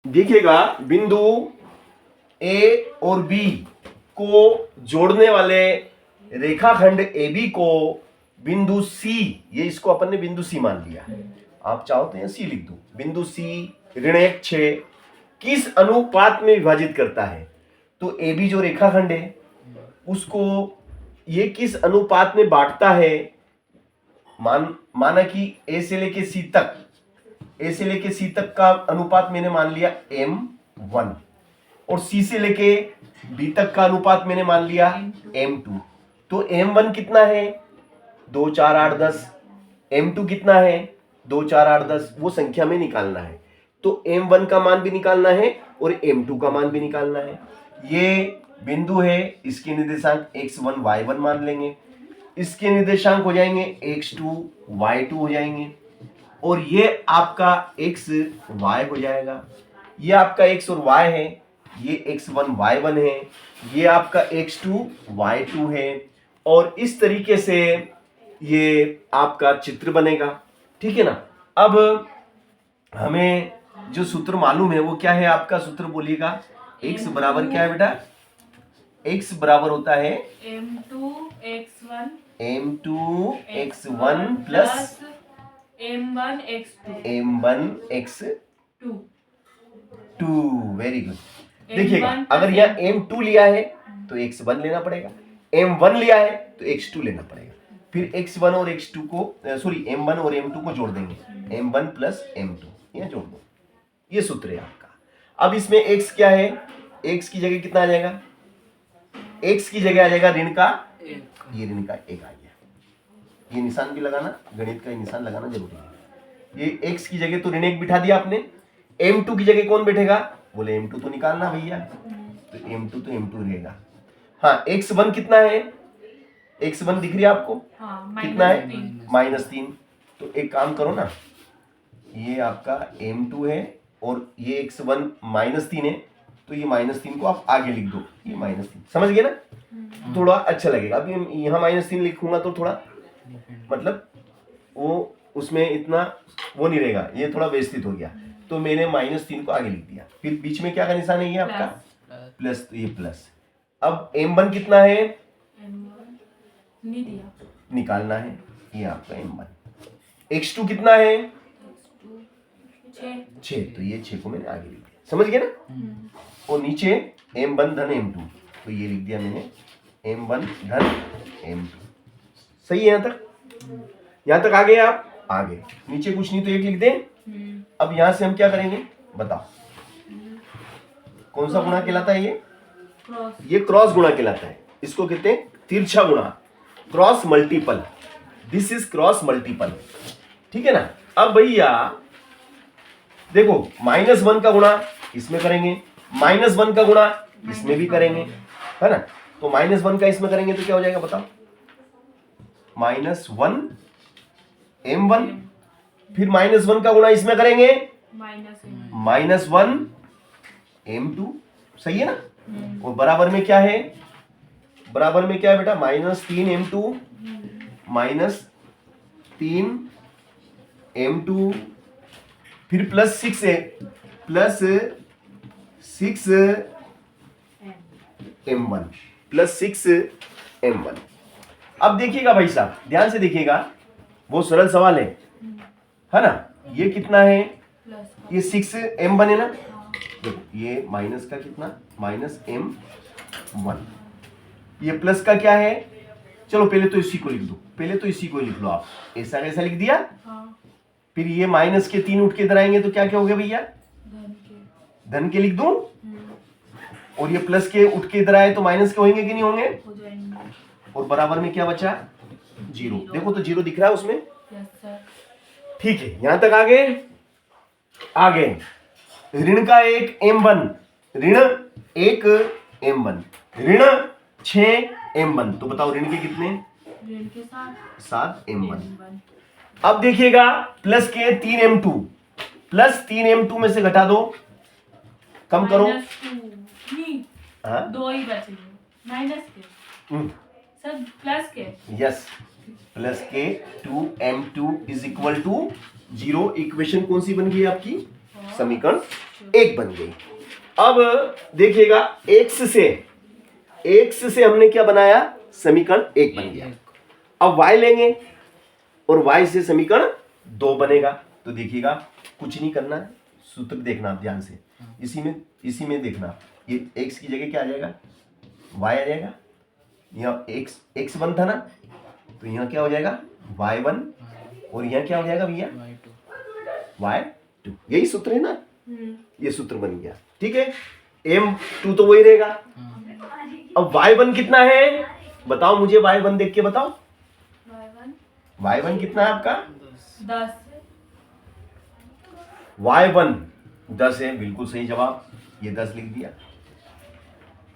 देखिएगा बिंदु ए और बी को जोड़ने वाले रेखाखंड AB को बिंदु C, ये इसको अपन ने बिंदु C मान लिया है, आप चाहो तो यहाँ C लिख दो। बिंदु C ऋण 6 किस अनुपात में विभाजित करता है? तो AB जो रेखाखंड है उसको ये किस अनुपात में बांटता है? माना कि A से लेके C तक, A से लेके C तक का अनुपात मैंने मान लिया M1 और C से लेके B तक का अनुपात मैंने मान लिया M2। तो M1 कितना है? 2 4 8 10। M2 कितना है? 2 4 8 10। वो संख्या में निकालना है, तो M1 का मान भी निकालना है और M2 का मान भी निकालना है। ये बिंदु है, इसके निर्देशांक x1 y1 मान लेंगे, इसके निर्देशांक हो जाएंगे x2 y2 हो जाएंगे और ये आपका x y हो जाएगा। ये आपका x और y है, ये x1 y1 है, ये आपका x2 y2 है और इस तरीके से ये आपका चित्र बनेगा। ठीक है ना। अब हमें जो सूत्र मालूम है वो क्या है? आपका सूत्र बोलिएगा। x बराबर क्या है बेटा? x बराबर होता है m2 x1 plus m1 x2। Very good. देखिएगा अगर यहाँ m2 लिया है तो x1 लेना पड़ेगा, m1 लिया है तो x2 लेना पड़ेगा, फिर x1 और x2 को m1 और m2 को जोड़ देंगे, m1 प्लस m2 यहाँ जोड़ दो। ये सूत्र है आपका। अब इसमें x क्या है? x की जगह कितना आ जाएगा? x की जगह आ जाएगा ऋण का, ये ऋण का 1 आ गया। ये निशान भी लगाना, गणित का निशान लगाना जरूरी है। ये x की जगह तो ऋण 1 बिठा दिया आपने, m2 की जगह कौन बैठेगा? बोले m2 तो निकालना भैया, तो m2 रहेगा। हाँ, x1 कितना है? x1 दिख रही है आपको? हाँ, कितना है? -3। तो एक काम करो ना, ये आपका m2 है और ये x1 -3 है, तो ये -3 को आप आगे लिख दो, ये -3। समझ गए ना? थोड़ा अच्छा लगेगा। अभी यहाँ -3 लिखूंगा तो थोड़ा मतलब वो उसमें इतना वो नहीं रहेगा, ये थोड़ा व्यवस्थित हो गया, तो मैंने -3 को आगे लिख दिया। फिर बीच में क्या का निशान है? ये आपका प्लस, तो ये प्लस। अब m1 कितना है? नहीं दिया, निकालना है, ये आपका m1। x2 कितना है? 6, तो ये 6 को मैंने आगे लिख दिया। समझ गए ना? और नीचे m1 धन m2, तो ये लिख दिया मैंने m1 धन m2। सही है? यहाँ तक आ गए आप? आगे नीचे कुछ नहीं तो 1 लिख दें। अब यहां से हम क्या करेंगे बताओ? कौन सा गुणा कहलाता है ये क्रॉस गुणा कहलाता है। इसको कहते हैं तिरछा गुणा, cross multiple. This is cross multiple. ठीक है ना। अब भैया देखो, -1 का गुणा इसमें करेंगे, -1 का गुणा इसमें भी करेंगे, है ना। तो -1 का इसमें करेंगे तो क्या हो जाएगा बताओ? -1 m1, फिर -1 का गुणा इसमें करेंगे, -1 m2। सही है ना। और बराबर में क्या है? बराबर में क्या है बेटा? -3 m2 -3 m2, फिर +6 है, +6 m1, +6 m1। अब देखिएगा भाई साहब, ध्यान से देखिएगा, बहुत सरल सवाल है ना। ये कितना है? ये 6 m1 है ना। देखो ये माइनस का कितना? -m1। ये प्लस का क्या है? चलो पहले तो इसी को लिख दो, लिख लो आप। ऐसा कैसा लिख दिया? फिर ये माइनस के 3 उठ के इधर आएंगे तो क्या क्या हो गया भैया? धन के लिख दूं, और ये प्लस के उठ के इधर आए तो माइनस के होंगे कि नहीं होंगे? और बराबर में क्या बचा? 0। देखो तो 0 दिख रहा है उसमें। ठीक है, यहां तक आगे ऋण का 1 m1, ऋण 1 m1, ऋण 6 m1। तो बताओ ऋण के कितने? ऋण के 7 m1। अब देखिएगा प्लस के 3 m2, प्लस 3 m2 में से घटा दो, कम करो। हाँ, 2 ही बचेंगे माइनस के, सर प्लस के। यस, प्लस के 2m2 is equal to 0। Equation कौन सी बन गई आपकी? समीकरण 1 बन गई। अब देखिएगा x से हमने क्या बनाया, समीकरण 1 बन गया। अब y लेंगे और y से समीकरण 2 बनेगा। तो देखिएगा कुछ नहीं करना है, सूत्र देखना ध्यान से, इसी में देखना, ये x की जगह क्या आ जाएगा, y आ जाएगा। यहाँ x1 था ना, तो यहाँ क्या हो जाएगा y1, और यहाँ क्या हो जाएगा भैया y2। यही सूत्र है ना, ये सूत्र बन गया। ठीक है, m2 तो वही रहेगा। अब y1 कितना है बताओ मुझे, y1 देख के बताओ, y1 कितना है आपका 10। y1 10 है, बिल्कुल सही जवाब, ये 10 लिख दिया।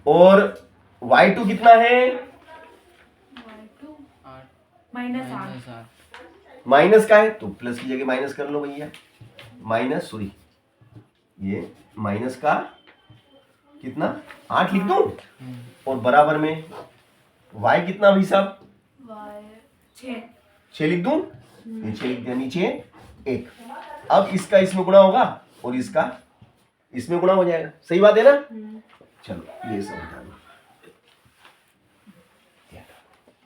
और y2 कितना है, -8। माइनस का है तो प्लस की जगह माइनस कर लो भैया, माइनस सॉरी ये माइनस का कितना 8 लिख दो, और बराबर में y कितना भाई साहब 6 लिख दूं, ये 6 लिख दिया, नीचे 1। अब इसका इसमें गुणा होगा और इसका इसमें गुणा हो जाएगा, सही बात है ना। चलो ये समझा लो,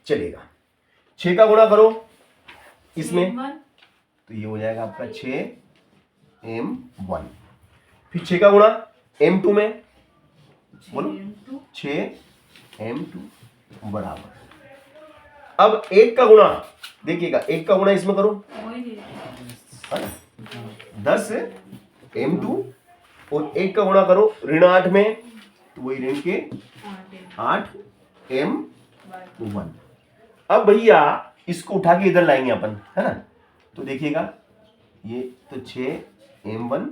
चलेगा। 6 का गुणा करो इसमें, तो ये हो जाएगा आपका 6m1। फिर 6 का गुणा m2 में, बोलो 6m2 बराबर। अब 1 का गुणा देखिएगा, 1 का गुणा इसमें करो 10m2, और 1 का गुणा करो ऋण 8 में, तो वही ऋण के 8m1। अब भैया इसको उठा के इधर लाएंगे अपन, है ना। तो देखिएगा ये तो 6m1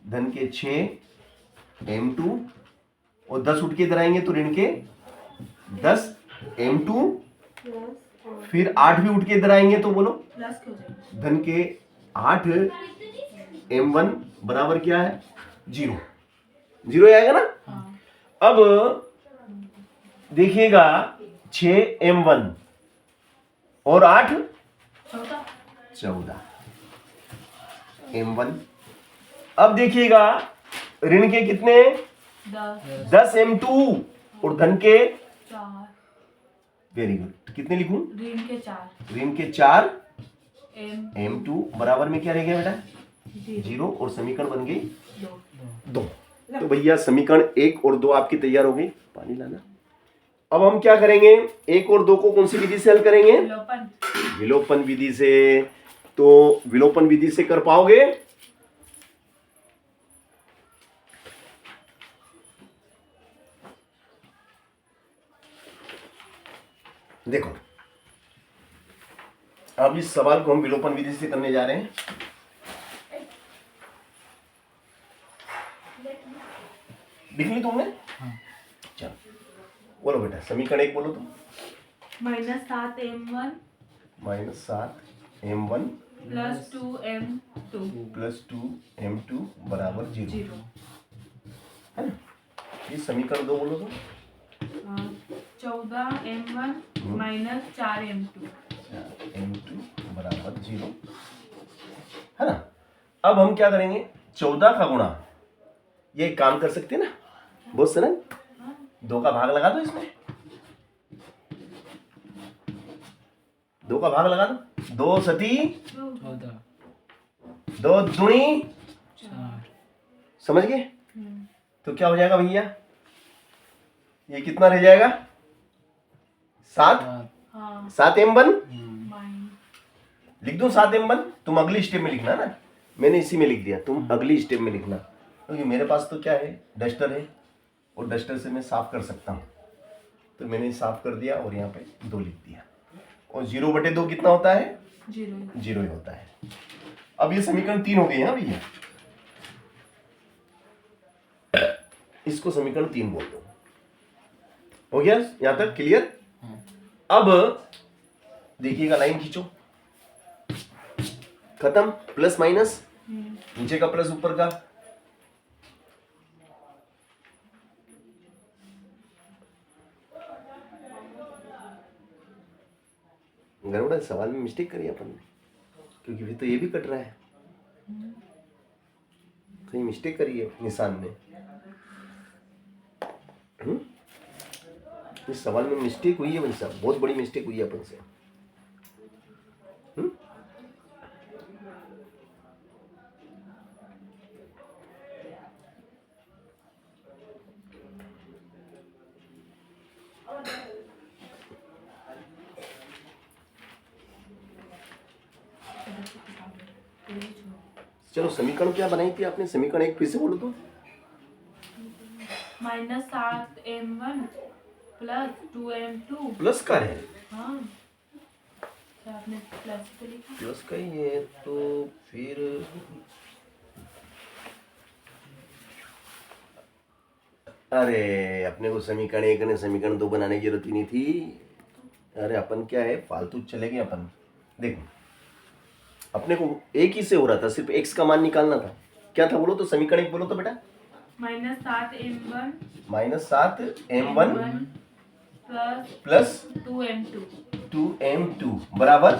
धन के 6m2, और 10 उठ के इधर आएंगे तो ऋण के 10m2, फिर 8 भी उठ के इधर आएंगे तो बोलो धन के 8m1 बराबर क्या है 0 आएगा ना। अब देखिएगा 6m1 और 8 14m1। अब देखिएगा ऋण के कितने 10m2 और धन के 4, वेरी गुड, कितने लिखूं, ऋण के 4 m2 बराबर में क्या रह गया बेटा 0, और समीकरण बन गई 2। तो भैया समीकरण 1 और 2 आपकी तैयार हो गई। पानी लाना। अब हम क्या करेंगे, 1 और 2 को कौन सी विधि से हल करेंगे, विलोपन विधि से। तो विलोपन विधि से कर पाओगे, देखो अब इस सवाल को हम विलोपन विधि से करने जा रहे हैं। लिख ली तुमने, चलो बोलो बेटा, समीकरण 1 बोलो तुम। -7m1 प्लस 2m2 बराबर 0, है ना। ये समीकरण 2 बोलो तुम। 14m1 -4m2 बराबर 0, है ना। अब हम क्या करेंगे, 14 का गुणा, ये एक काम कर सकते हैं ना, बहुत सरल, 2 का भाग लगा दो इसमें, 2 का भाग लगा दो, 2 सती 2 दूनी 4, समझ गए। तो क्या हो जाएगा भैया, ये कितना रह जाएगा 7m1 लिख दो, 7m1। तुम अगली स्टेप में लिखना ना, मैंने इसी में लिख दिया, तुम अगली स्टेप में लिखना, क्योंकि मेरे पास तो क्या है डस्टर है, और डस्टर से मैं साफ कर सकता हूँ। तो मैंने साफ कर दिया और यहाँ पे 2 लिख दिया, और 0/2 कितना होता है 0 ही होता है। अब ये समीकरण 3 हो गई है भैया, इसको समीकरण 3 बोल दो। हो गया यहां तक क्लियर। अब देखिएगा लाइन खींचो, खत्म, प्लस माइनस, नीचे का प्लस ऊपर का, गड़बड़ सवाल में मिस्टेक करी अपन ने, क्योंकि फिर तो ये भी कट रहा है। कहीं मिस्टेक करी है निशान में। इस सवाल में मिस्टेक हुई है भाई साहब, बहुत बड़ी मिस्टेक हुई है अपन से। चलो समीकरण क्या बनाई थी आपने, समीकरण एक फिर से बोलो तो। -7m1 प्लस 2m2 प्लस का है, हाँ तो आपने प्लस तो लिखा। प्लस का ही है तो फिर अरे अपने को समीकरण एक ने समीकरण दो बनाने की जरूरत ही नहीं थी। अरे अपन क्या है फालतू चले गए अपन। देखो अपने को एक ही से हो रहा था, सिर्फ x का मान निकालना था। क्या था बोलो तो, समीकरण एक बोलो तो बेटा। -7m1 -7m1 plus plus 2m2 2m2 बराबर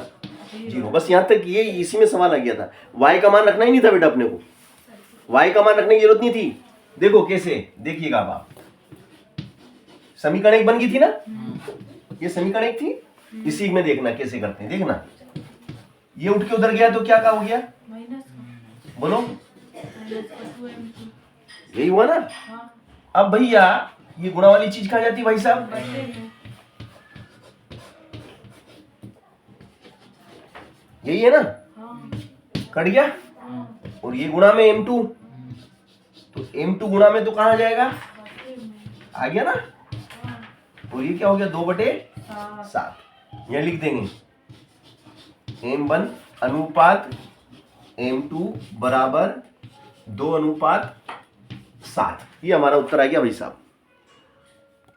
0। बस यहाँ तक ये इसी में सवाल आ गया था। y का मान रखना ही नहीं था बेटा अपने को, y का मान रखने की जरूरत नहीं थी। देखो कैसे, देखिएगा अब आप, समीकरण एक बन गई थी ना, ये समीकरण एक थी। इसी में देखना कैसे करते हैं, देखना ये उठ के उधर गया तो क्या का हो गया माइनस बोलो, -2m2 यही हुआ ना। हाँ अब भैया ये गुणा वाली चीज कहाँ जाती भाई साहब, बटे में यही है ना, हाँ कट गया। हाँ और ये गुणा में m2, तो m2 गुणा में तो कहाँ जाएगा, बटे में आ गया ना। हाँ और ये क्या हो गया 2/7। यहाँ लिख देंगे m1 अनुपात m2 बराबर 2:7। ये हमारा उत्तर आ गया भाई साहब।